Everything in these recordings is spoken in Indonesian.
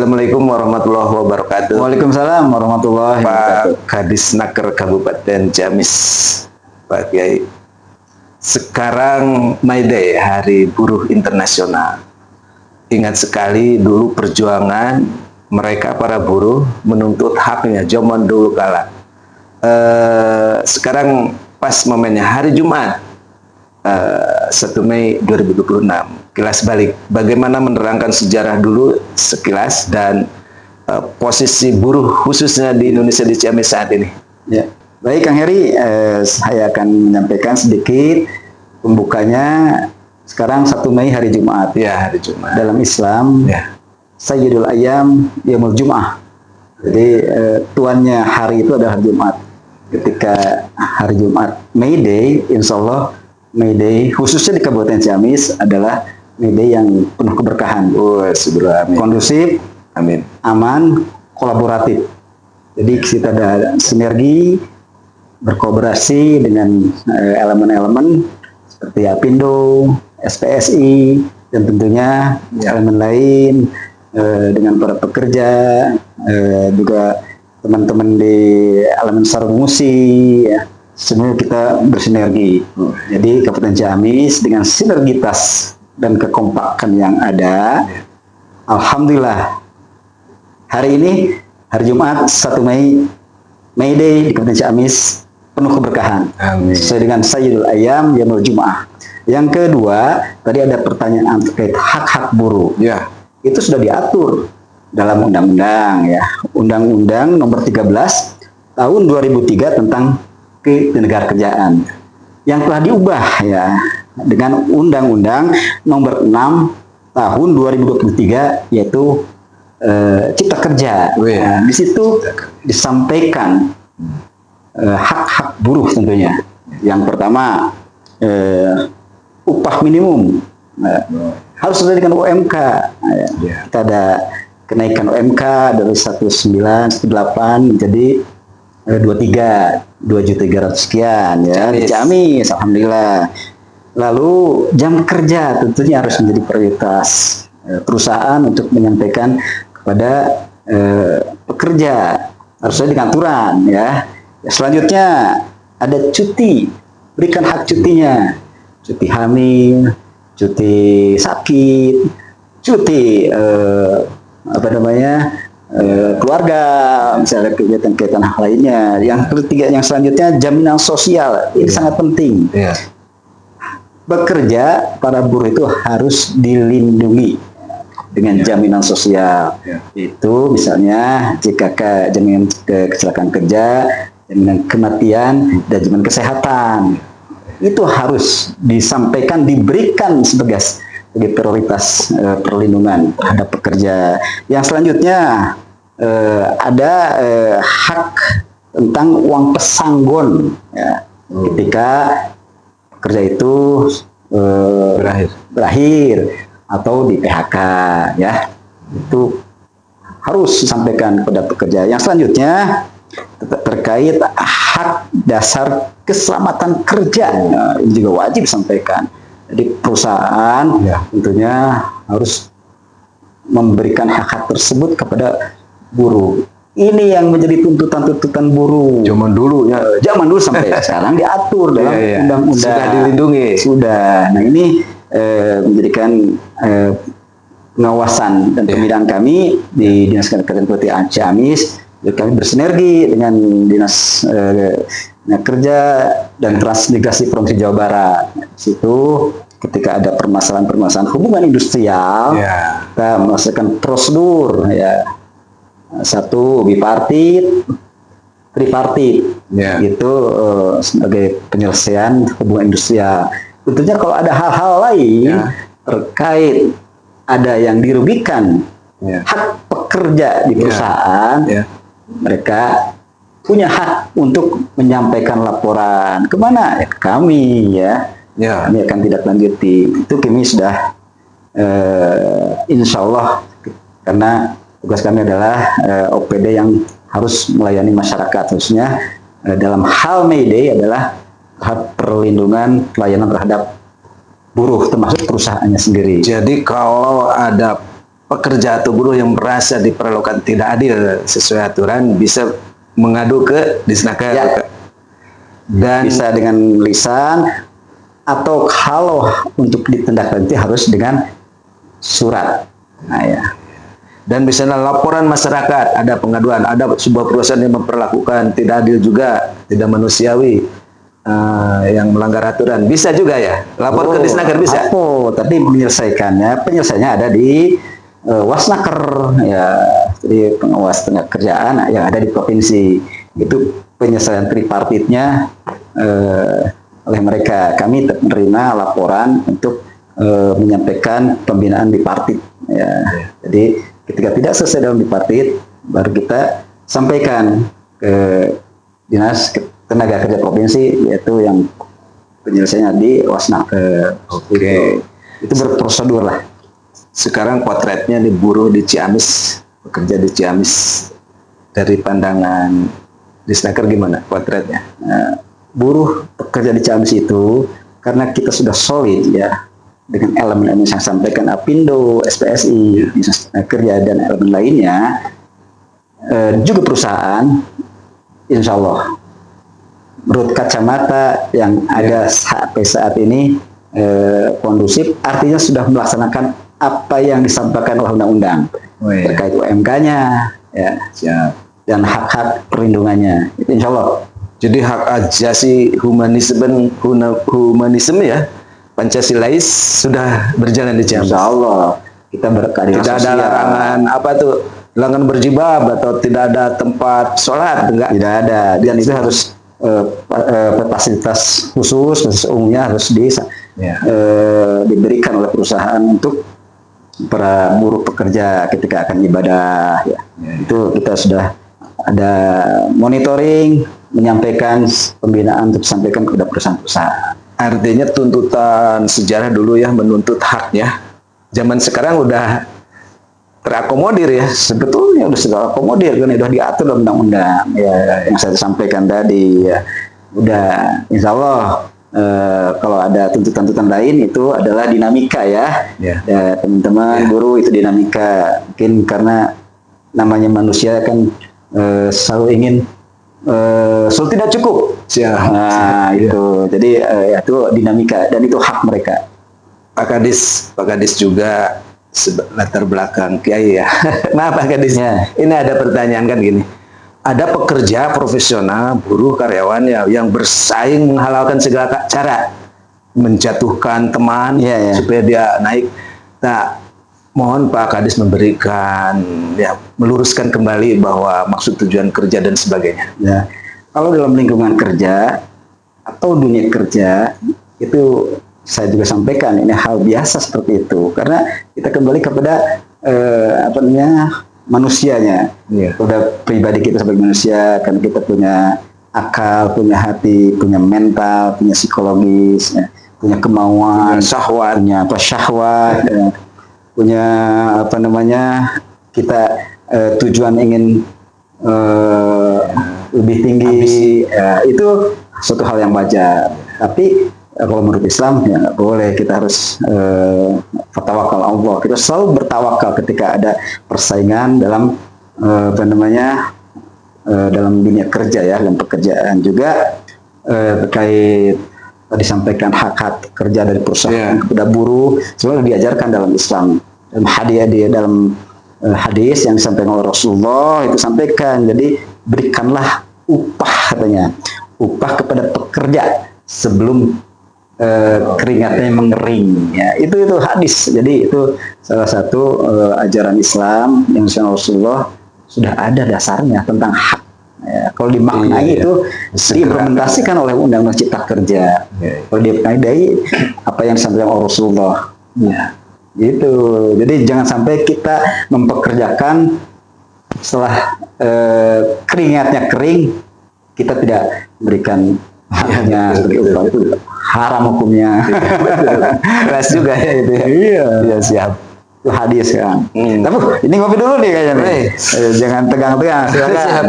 Assalamualaikum warahmatullahi wabarakatuh. Waalaikumsalam warahmatullahi wabarakatuh. Pak Kadisnaker Kabupaten Ciamis, Pak Kiai. Sekarang May Day, Hari Buruh Internasional. Ingat sekali dulu perjuangan mereka para buruh menuntut haknya zaman dulu kala. Sekarang pas momennya hari Jumat, 1 Mei 2026. Kilas balik, bagaimana menerangkan sejarah dulu sekilas dan posisi buruh khususnya di Indonesia di Ciamis saat ini. Ya, baik Kang Heri, saya akan menyampaikan sedikit pembukanya. Sekarang 1 Mei hari Jumat. Ya, hari Jumat. Dalam Islam, ya, Sayyidul Ayyam Yaumul Jum'ah. Jadi tuannya hari itu adalah hari Jumat. Ketika hari Jumat May Day, insya Allah May Day khususnya di Kabupaten Ciamis adalah May Day yang penuh keberkahan, kondusif, amin, aman, kolaboratif. Jadi kita ada sinergi, berkolaborasi dengan elemen-elemen seperti Apindo, SPSI, dan tentunya elemen lain dengan para pekerja, juga teman-teman di elemen sarung musi, ya. Semua kita bersinergi. Jadi Kabupaten Ciamis dengan sinergitas dan kekompakan yang ada, alhamdulillah hari ini hari Jumat 1 Mei May Day di Kabupaten Ciamis penuh keberkahan. Amin. Sesuai dengan Sayyidul Ayyam Yaumul Jum'ah. Yang kedua, tadi ada pertanyaan terkait hak-hak buruh. Ya. Itu sudah diatur dalam undang-undang, ya. Undang-Undang Nomor 13 Tahun 2003 tentang Ketenagakerjaan yang telah diubah, ya, dengan Undang-Undang Nomor 6 Tahun 2023 yaitu Cipta Kerja. Nah, di situ disampaikan hak-hak buruh tentunya. Yang pertama upah minimum harus sesuai dengan UMK. Kita ada kenaikan UMK dari 1918 menjadi 2.300 sekian, ya, di Ciamis, alhamdulillah. Lalu jam kerja tentunya harus menjadi prioritas perusahaan untuk menyampaikan kepada pekerja, harusnya dengan aturan, ya. Selanjutnya ada cuti, berikan hak cutinya, cuti hamil, cuti sakit, cuti keluarga, misalnya kegiatan-kegiatan hak lainnya. Yang ketiga, yang selanjutnya jaminan sosial, ini sangat penting. Bekerja para buruh itu harus dilindungi dengan jaminan sosial. Itu misalnya jika jaminan kecelakaan kerja, jaminan kematian, dan jaminan kesehatan. Itu harus disampaikan, diberikan sebagai prioritas perlindungan terhadap pekerja. Yang selanjutnya ada hak tentang uang pesanggon, ya, ketika pekerja itu berakhir atau di PHK, ya, itu harus disampaikan kepada pekerja. Yang selanjutnya terkait hak dasar keselamatan kerja, ini juga wajib disampaikan. Jadi perusahaan tentunya harus memberikan hak-hak tersebut kepada buruh. Ini yang menjadi tuntutan-tuntutan buruh. Zaman dulu, ya. Zaman dulu sampai sekarang diatur dalam undang-undang. Sudah dilindungi. Sudah. Nah, ini menjadikan pengawasan dan pembinaan kami di Dinas Kabupaten Ciamis. Kami bersinergi dengan Dinas Kerja dan Transmigrasi Provinsi Jawa Barat. Di situ ketika ada permasalahan-permasalahan hubungan industrial, kita melaksanakan prosedur, ya, satu bipartit, tripartit, itu sebagai penyelesaian hubungan industrial. Tentunya kalau ada hal-hal lain terkait ada yang dirugikan hak pekerja di perusahaan, mereka punya hak untuk menyampaikan laporan kemana? Ya, kami, ya. Kami akan tidak lanjuti. Itu kami sudah insya Allah, karena tugas kami adalah OPD yang harus melayani masyarakat, khususnya dalam hal May Day adalah perlindungan pelayanan terhadap buruh, termasuk perusahaannya sendiri. Jadi kalau ada pekerja atau buruh yang merasa diperlakukan tidak adil sesuai aturan bisa mengadu ke Disnaker. Ya. Dan Bisa dengan lisan, atau kalau untuk ditindaklanjuti harus dengan surat. Nah ya. dan misalnya laporan masyarakat, ada pengaduan, ada sebuah perusahaan yang memperlakukan tidak adil juga, tidak manusiawi, yang melanggar aturan, bisa juga ya lapor ke Disnaker, bisa. Tapi penyelesaiannya ada di Wasnaker ya, jadi pengawas tenaga kerjaan yang ada di provinsi. Itu penyelesaian tripartitnya oleh mereka. Kami menerima laporan untuk menyampaikan pembinaan bipartit ya. Jadi ketika tidak selesai dalam bipartit, baru kita sampaikan ke Dinas Tenaga Kerja Provinsi, yaitu yang penyelesaiannya di Wasnaker. Oke. Itu berprosedur lah. Sekarang potretnya di buruh di Ciamis, bekerja di Ciamis, dari pandangan Disnaker gimana potretnya? Nah, buruh pekerja di Ciamis itu, karena kita sudah solid ya dengan elemen-elemen yang saya sampaikan, Apindo, SPSI, Dinas Tenaga Kerja, dan elemen lainnya, juga perusahaan, insya Allah menurut kacamata yang ada sampai saat ini kondusif, artinya sudah melaksanakan apa yang disampaikan oleh undang-undang terkait UMK-nya ya, dan hak-hak perlindungannya, itu insya Allah. Jadi hak asasi humanisme ya, Pancasilais sudah berjalan di Ciamis. Insya Allah kita berkeadilan Tidak ada larangan apa tuh, larangan berjilbab atau tidak ada tempat sholat, enggak? Tidak ada, dan itu harus fasilitas khusus, fasilitas umumnya harus diberikan oleh perusahaan untuk para buruh pekerja ketika akan ibadah ya. Itu kita sudah ada monitoring, menyampaikan pembinaan untuk disampaikan kepada perusahaan-perusahaan. Artinya tuntutan sejarah dulu ya, menuntut haknya. Zaman sekarang udah terakomodir ya. Sebetulnya udah terakomodir, kan udah diatur dalam undang-undang ya, yang saya sampaikan tadi ya. Udah, insya Allah kalau ada tuntutan-tuntutan lain itu adalah dinamika ya. Ya, teman-teman buruh itu dinamika. Mungkin karena namanya manusia kan selalu ingin selalu tidak cukup. Nah, itu. Jadi itu dinamika dan itu hak mereka. Pak Kadis juga latar belakang Kiai ya. Maaf Pak Kadis. Ya. Ini ada pertanyaan kan gini. Ada pekerja profesional, buruh, karyawan ya, yang bersaing menghalalkan segala cara, menjatuhkan teman supaya dia naik. Nah, mohon Pak Kadis memberikan ya, meluruskan kembali bahwa maksud tujuan kerja dan sebagainya. Ya. Kalau dalam lingkungan kerja atau dunia kerja itu saya juga sampaikan ini hal biasa seperti itu, karena kita kembali kepada manusianya, kepada pribadi kita sebagai manusia, karena kita punya akal, punya hati, punya mental, punya psikologis, ya, punya kemauan, punya syahwat, ya, punya kita tujuan ingin lebih tinggi, ya, itu suatu hal yang wajar. Tapi kalau menurut Islam ya nggak boleh, kita harus bertawakal Allah. Kita selalu bertawakal ketika ada persaingan dalam dalam dunia kerja ya, dalam pekerjaan juga terkait disampaikan hak-hak kerja dari perusahaan kepada buruh, selalu diajarkan dalam Islam. Dalam hadis yang disampaikan oleh Rasulullah itu sampaikan, jadi berikanlah upah, katanya, upah kepada pekerja sebelum keringatnya mengering ya, itu hadis. Jadi itu salah satu ajaran Islam yang disampaikan Rasulullah, sudah ada dasarnya tentang hak ya. Kalau dimaknai itu diimplementasikan oleh Undang-Undang Cipta Kerja. Kalau dimaknai dari apa yang disampaikan oleh Rasulullah ya, gitu. Jadi jangan sampai kita mempekerjakan setelah keringatnya kering kita tidak berikan haknya, seperti itu haram hukumnya. Keras juga ya itu ya. Iya, siap. Itu hadis kan. Tapi ini ngopi dulu nih kayaknya nih. Jangan tegang-tegang.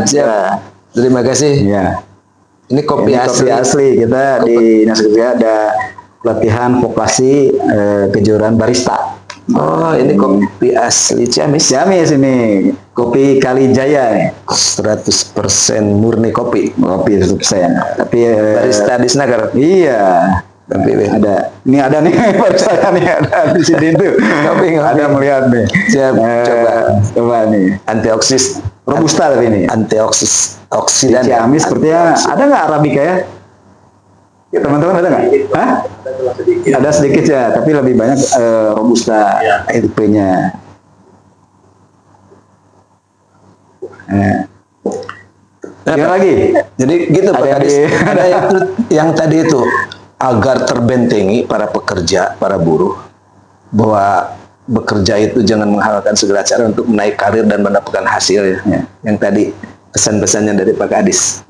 Siap. Terima kasih. Ya. Ini kopi asli. Kita di Dinas Kerja ada pelatihan vokasi kejuruan barista. Oh, ini kopi asli Ciamis. Ciamis ini, kopi Kalijaya nih. 100% murni kopi. Kopi 100%. Tapi Barista di Senagar. iya. Tapi Ada nih saya nih ada di sini tuh. Kopi. Ada melihat nih. Siap, Coba nih. Antioksis, Robusta tapi ini. antioksidan. Ciamis sepertinya ada nggak Arabica ya? Ya, teman-teman ada nggak? Hah? Ada sedikit ya, tapi lebih banyak Robusta IP-nya. Yang lagi? Jadi gitu Pak Ada yang Kadis. di- Ada yang tadi itu agar terbentengi para pekerja, para buruh bahwa bekerja itu jangan menghalalkan segala cara untuk menaik karir dan mendapatkan hasil ya. Ya. Yang tadi pesan-pesannya dari Pak Kadis.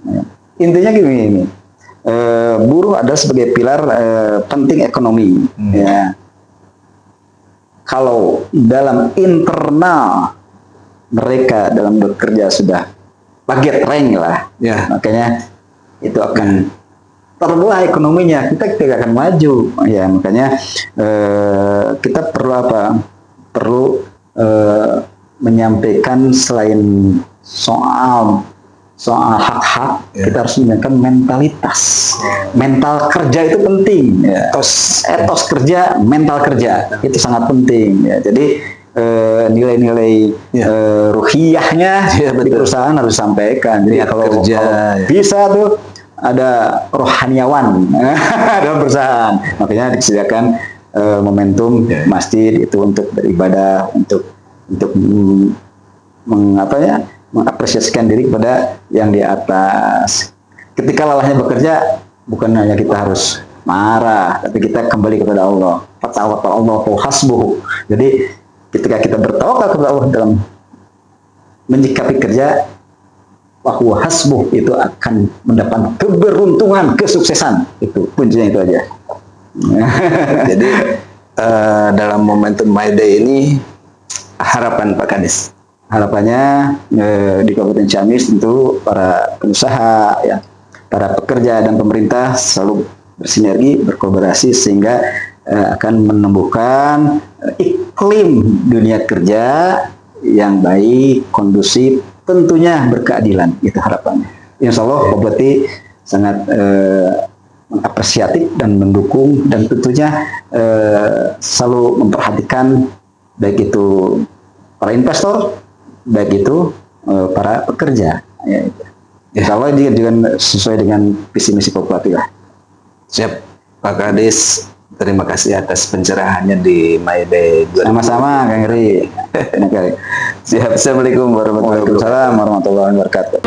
Intinya gini ini, buruh adalah sebagai pilar penting ekonomi. Ya. Kalau dalam internal mereka dalam bekerja sudah baget rank lah, Ya. makanya itu akan terbelah ekonominya, kita tidak akan maju. Ya, makanya kita perlu apa? Perlu menyampaikan selain soal hak-hak, kita harus menyampaikan mentalitas. Mental kerja itu penting. Ya. Etos kerja, mental kerja itu sangat penting. Ya. Jadi nilai-nilai ruhiyahnya di perusahaan harus disampaikan. Jadi Niat kalau kerja, ya. bisa tuh ada rohaniawan dalam perusahaan. Makanya disediakan momentum masjid itu untuk beribadah, untuk mengapresiasikan diri kepada yang di atas. Ketika lelahnya bekerja, bukan hanya kita harus marah, tapi kita kembali kepada Allah. Fatawakal Allahu hasbuhu. Jadi ketika kita bertawakal kepada Allah dalam menyikapi kerja, bahwa hasbuh itu akan mendapat keberuntungan, kesuksesan. Itu kuncinya itu aja. Jadi dalam momentum My Day ini harapan Pak Kadis. Harapannya di Kabupaten Ciamis tentu para pengusaha, ya, para pekerja dan pemerintah selalu bersinergi, berkolaborasi sehingga akan menumbuhkan iklim dunia kerja yang baik, kondusif, tentunya berkeadilan. Itu harapannya. Insya Allah Bupati sangat mengapresiatif dan mendukung dan tentunya selalu memperhatikan baik itu para investor, baik itu para pekerja. Ya, itu. Insya Allah ini juga sesuai dengan visi misi kooperatif lah. Siap, Pak Kadis. Terima kasih atas pencerahannya di My Day 2020. Sama-sama, Kang Heri. Siap. Assalamualaikum warahmatullahi wabarakatuh. Waalaikumsalam warahmatullahi wabarakatuh.